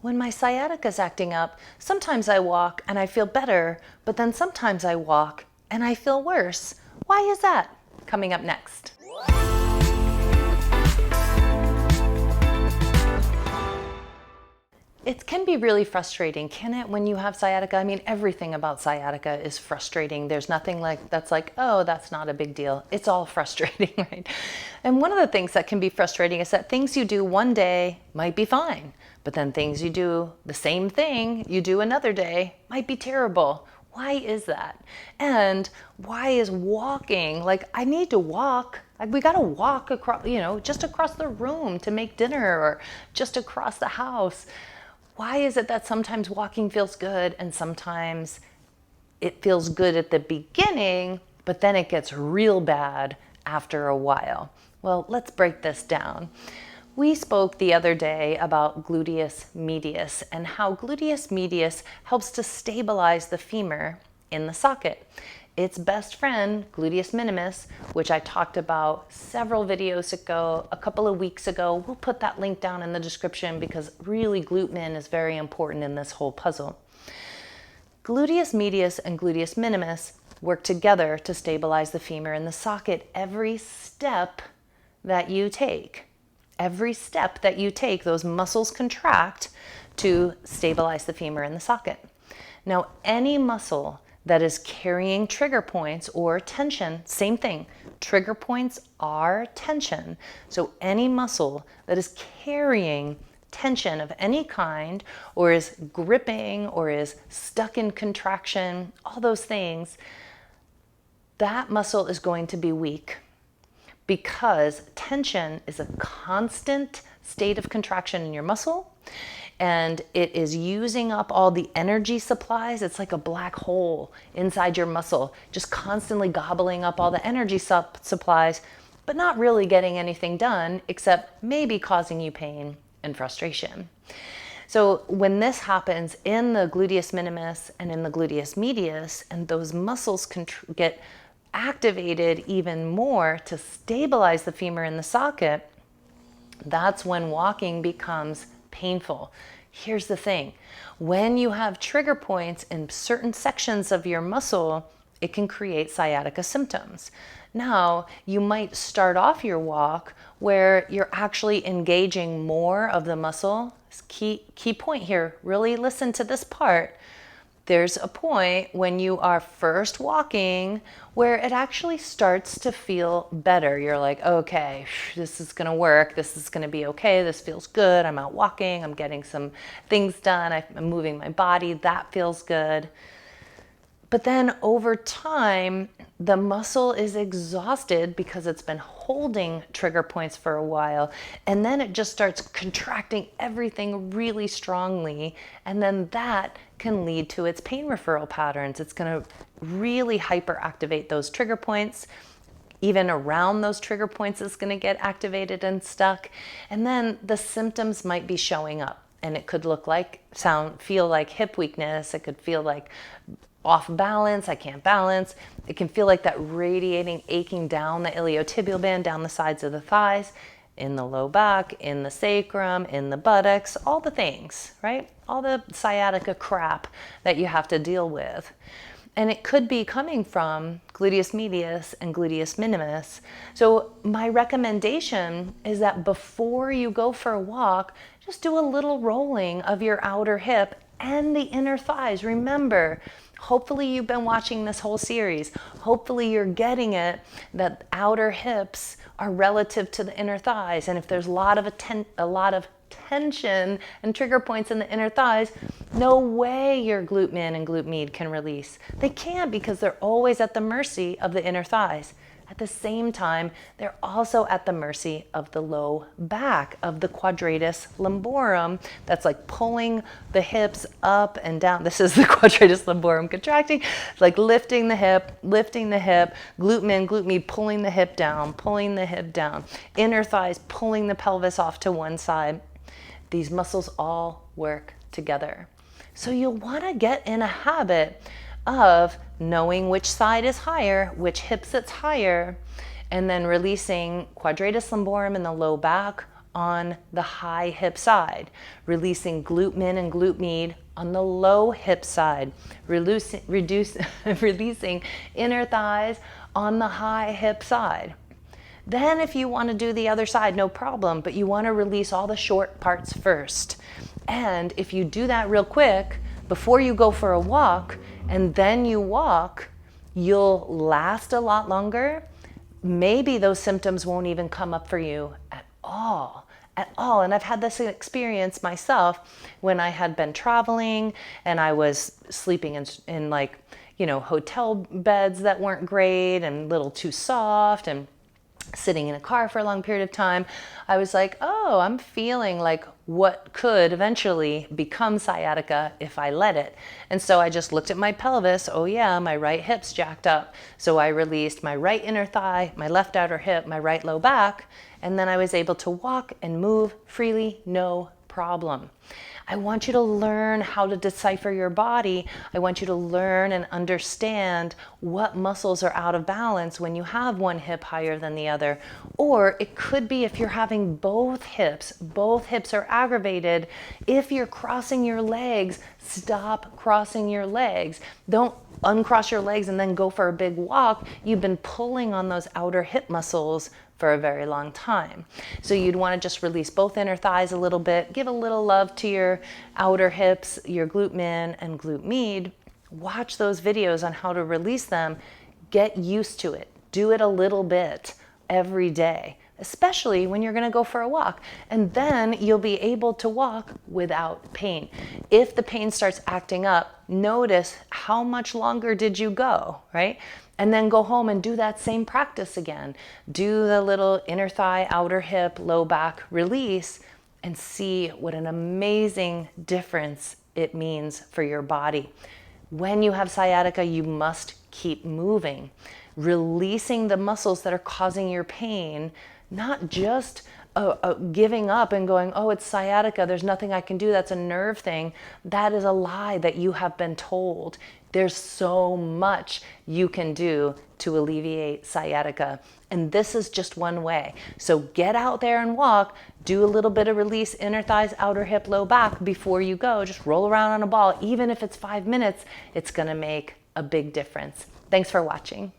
when my sciatica is acting up, sometimes I walk and I feel better, but then sometimes I walk and I feel worse. Why is that? Coming up next. It can be really frustrating, can it, when you have sciatica? I mean, everything about sciatica is frustrating. There's nothing that's like, oh, that's not a big deal. It's all frustrating, right? And one of the things that can be frustrating is that things you do one day might be fine, but then things you do, the same thing you do another day, might be terrible. Why is that? And why is walking, like, I need to walk. Like, we gotta walk across, just across the room to make dinner, or just across the house. Why is it that sometimes walking feels good and sometimes it feels good at the beginning, but then it gets real bad after a while? Well, let's break this down. We spoke the other day about gluteus medius and how gluteus medius helps to stabilize the femur in the socket. Its best friend, gluteus minimus, which I talked about several videos ago, a couple of weeks ago. We'll put that link down in the description because really glute min is very important in this whole puzzle. Gluteus medius and gluteus minimus work together to stabilize the femur in the socket every step that you take. Every step that you take, those muscles contract to stabilize the femur in the socket. Now, any muscle that is carrying trigger points or tension, same thing. Trigger points are tension. So any muscle that is carrying tension of any kind, or is gripping, or is stuck in contraction, all those things, that muscle is going to be weak, because tension is a constant state of contraction in your muscle, and it is using up all the energy supplies. It's like a black hole inside your muscle, just constantly gobbling up all the energy supplies, but not really getting anything done except maybe causing you pain and frustration. So when this happens in the gluteus minimus and in the gluteus medius, and those muscles get activated even more to stabilize the femur in the socket, that's when walking becomes painful. Here's the thing. When you have trigger points in certain sections of your muscle, it can create sciatica symptoms. Now, you might start off your walk where you're actually engaging more of the muscle. Key point here, really listen to this part. There's a point when you are first walking where it actually starts to feel better. You're like, okay, this is gonna work. This is gonna be okay. This feels good. I'm out walking. I'm getting some things done. I'm moving my body. That feels good. But then over time, the muscle is exhausted because it's been holding trigger points for a while. And then it just starts contracting everything really strongly. And then that can lead to its pain referral patterns. It's going to really hyperactivate those trigger points. Even around those trigger points is going to get activated and stuck. And then the symptoms might be showing up. And it could feel like hip weakness. It could feel like off balance, I can't balance. It can feel like that radiating, aching down the iliotibial band, down the sides of the thighs, in the low back, in the sacrum, in the buttocks, all the things, right? All the sciatica crap that you have to deal with. And it could be coming from gluteus medius and gluteus minimus. So my recommendation is that before you go for a walk, just do a little rolling of your outer hip and the inner thighs. Remember, hopefully you've been watching this whole series. Hopefully you're getting it that outer hips are relative to the inner thighs. And if there's a lot of tension and trigger points in the inner thighs, no way your glute min and glute med can release. They can't, because they're always at the mercy of the inner thighs. At the same time, they're also at the mercy of the low back, of the quadratus lumborum, that's like pulling the hips up and down. This is the quadratus lumborum contracting, it's like lifting the hip, glute min, glute med, pulling the hip down, inner thighs pulling the pelvis off to one side. These muscles all work together. So you'll want to get in a habit of knowing which side is higher, which hip sits higher, and then releasing quadratus lumborum in the low back on the high hip side, releasing glute min and glute med on the low hip side, releasing inner thighs on the high hip side. Then if you want to do the other side, no problem, but you want to release all the short parts first. And if you do that real quick, before you go for a walk, and then you walk, you'll last a lot longer. Maybe those symptoms won't even come up for you at all. And I've had this experience myself when I had been traveling and I was sleeping in like, hotel beds that weren't great and a little too soft, and sitting in a car for a long period of time. I was like, oh, I'm feeling like what could eventually become sciatica if I let it. And so I just looked at my pelvis. Oh yeah, my right hip's jacked up. So I released my right inner thigh, my left outer hip, my right low back, and then I was able to walk and move freely, no problem. I want you to learn how to decipher your body. I want you to learn and understand what muscles are out of balance when you have one hip higher than the other. Or it could be if you're having both hips are aggravated. If you're crossing your legs, stop crossing your legs. Don't uncross your legs and then go for a big walk. You've been pulling on those outer hip muscles for a very long time. So you'd want to just release both inner thighs a little bit, give a little love to your outer hips, your glute min and glute med. Watch those videos on how to release them. Get used to it. Do it a little bit every day, especially when you're going to go for a walk. And then you'll be able to walk without pain. If the pain starts acting up, notice how much longer did you go, right? And then go home and do that same practice again. Do the little inner thigh, outer hip, low back release, and see what an amazing difference it means for your body. When you have sciatica, you must keep moving, releasing the muscles that are causing your pain, not just giving up and going, oh, it's sciatica, there's nothing I can do, that's a nerve thing. That is a lie that you have been told. There's so much you can do to alleviate sciatica. And this is just one way. So get out there and walk, do a little bit of release, inner thighs, outer hip, low back before you go. Just roll around on a ball. Even if it's 5 minutes, it's gonna make a big difference. Thanks for watching.